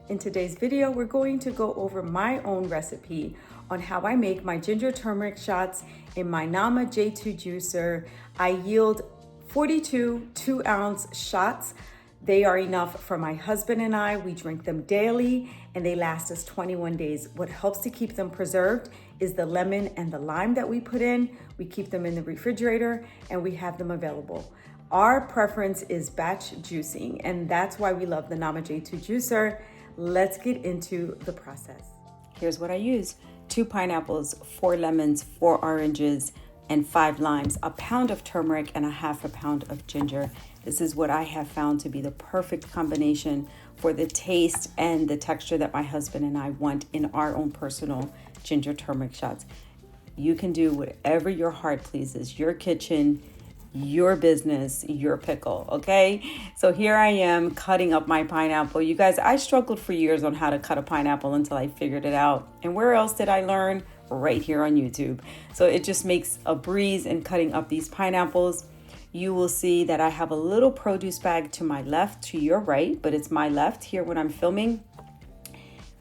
In today's video, we're going to go over my own recipe on how I make my ginger turmeric shots in my Nama J2 juicer. I yield 42 2-ounce shots. They are enough for my husband and I. We drink them daily and they last us 21 days. What helps to keep them preserved is the lemon and the lime that we put in. We keep them in the refrigerator and we have them available. Our preference is batch juicing, and that's why we love the Nama J2 juicer. Let's get into the process. Here's what I use: 2 pineapples, 4 lemons, 4 oranges, and 5 limes, a pound of turmeric, and a half a pound of ginger. This is what I have found to be the perfect combination for the taste and the texture that my husband and I want in our own personal ginger turmeric shots. You can do whatever your heart pleases, your kitchen, your business, your pickle, okay? So here I am cutting up my pineapple. You guys, I struggled for years on how to cut a pineapple until I figured it out. And where else did I learn? Right here on YouTube. So it just makes a breeze in cutting up these pineapples. You will see that I have a little produce bag to my left, to your right, but it's my left here when I'm filming.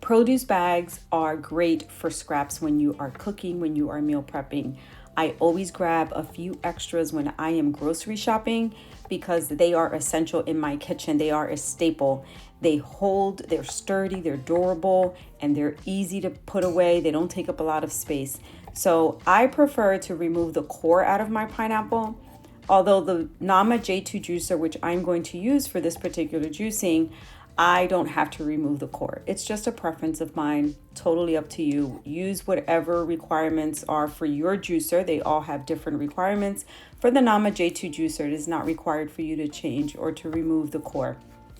Produce bags are great for scraps when you are cooking, when you are meal prepping. I always grab a few extras when I am grocery shopping because they are essential in my kitchen. They are a staple. They hold, they're sturdy, they're durable, and they're easy to put away. They don't take up a lot of space. So I prefer to remove the core out of my pineapple. Although the Nama J2 juicer, which I'm going to use for this particular juicing, I don't have to remove the core. It's just a preference of mine, totally up to you. Use whatever requirements are for your juicer. They all have different requirements. For the Nama J2 juicer, it is not required for you to change or to remove the core.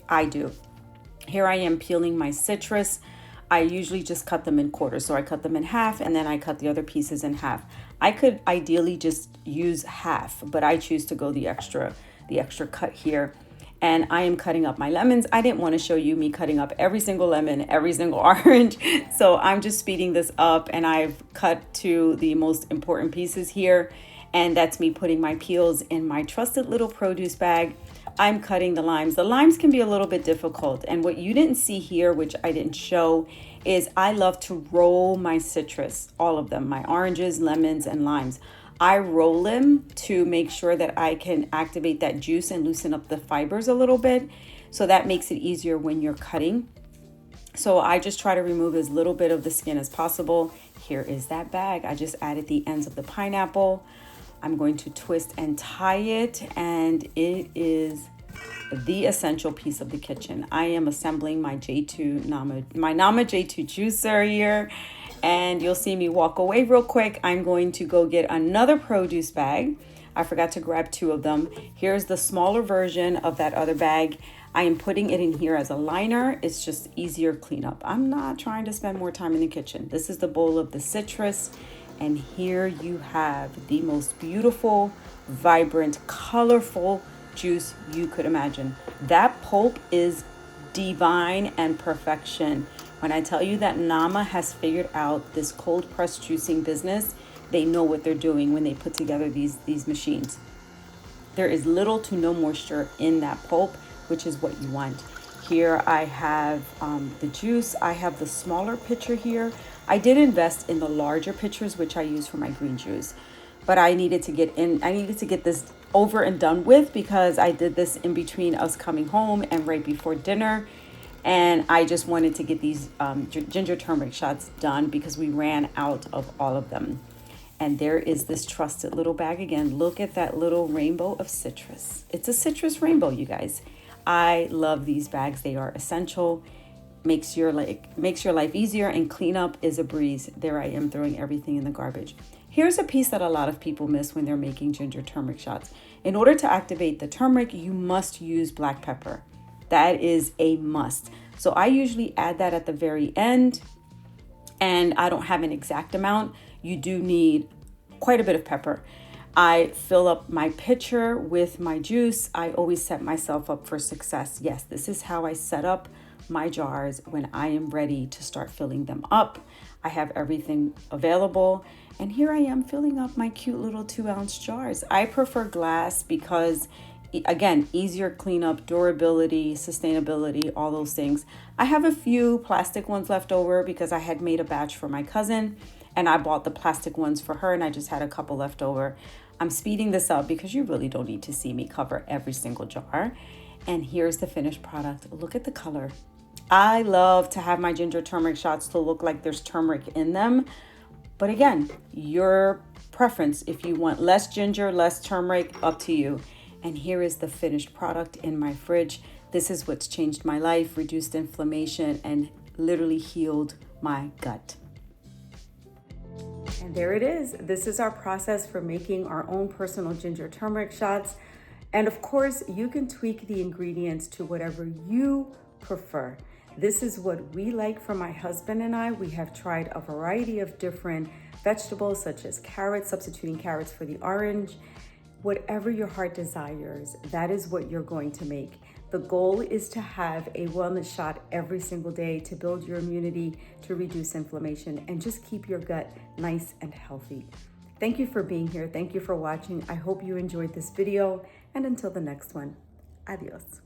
I do. Here I am peeling my citrus. I usually just cut them in quarters. So I cut them in half and then I cut the other pieces in half. I could ideally just use half, but I choose to go the extra cut here. And I am cutting up my lemons. I didn't want to show you me cutting up every single lemon, every single orange. So I'm just speeding this up and I've cut to the most important pieces here. And that's me putting my peels in my trusted little produce bag. I'm cutting the limes. The limes can be a little bit difficult. And what you didn't see here, which I didn't show, is I love to roll my citrus, all of them, my oranges, lemons, and limes. I roll them to make sure that I can activate that juice and loosen up the fibers a little bit. So that makes it easier when you're cutting. So I just try to remove as little bit of the skin as possible. Here is that bag. I just added the ends of the pineapple. I'm going to twist and tie it, and it is the essential piece of the kitchen. I am assembling my Nama J2 juicer here. And you'll see me walk away real quick. I'm going to go get another produce bag. I forgot to grab 2 of them. Here's the smaller version of that other bag. I am putting it in here as a liner. It's just easier cleanup. I'm not trying to spend more time in the kitchen. This is the bowl of the citrus. And here you have the most beautiful, vibrant, colorful juice you could imagine. That pulp is divine and perfection. When I tell you that Nama has figured out this cold press juicing business, they know what they're doing when they put together these machines. There is little to no moisture in that pulp, which is what you want. Here I have the juice. I have the smaller pitcher here. I did invest in the larger pitchers, which I use for my green juice, but I needed to get this over and done with because I did this in between us coming home and right before dinner. And I just wanted to get these ginger turmeric shots done because we ran out of all of them. And there is this trusted little bag again. Look at that little rainbow of citrus. It's a citrus rainbow, you guys. I love these bags. They are essential. Makes your life easier, and cleanup is a breeze. There I am throwing everything in the garbage. Here's a piece that a lot of people miss when they're making ginger turmeric shots. In order to activate the turmeric, you must use black pepper. That is a must. So I usually add that at the very end, and I don't have an exact amount. You do need quite a bit of pepper. I fill up my pitcher with my juice. I always set myself up for success. Yes, this is how I set up my jars when I am ready to start filling them up. I have everything available. And here I am filling up my cute little 2-ounce jars. I prefer glass because Again, easier cleanup, durability, sustainability, all those things. I have a few plastic ones left over because I had made a batch for my cousin and I bought the plastic ones for her and I just had a couple left over. I'm speeding this up because you really don't need to see me cover every single jar. And here's the finished product. Look at the color. I love to have my ginger turmeric shots to look like there's turmeric in them. But again, your preference. If you want less ginger, less turmeric, up to you. And here is the finished product in my fridge. This is what's changed my life, reduced inflammation, and literally healed my gut. And there it is. This is our process for making our own personal ginger turmeric shots. And of course, you can tweak the ingredients to whatever you prefer. This is what we like from my husband and I. We have tried a variety of different vegetables, such as carrots, substituting carrots for the orange. Whatever your heart desires, that is what you're going to make. The goal is to have a wellness shot every single day to build your immunity, to reduce inflammation, and just keep your gut nice and healthy. Thank you for being here. Thank you for watching. I hope you enjoyed this video. And until the next one, adios.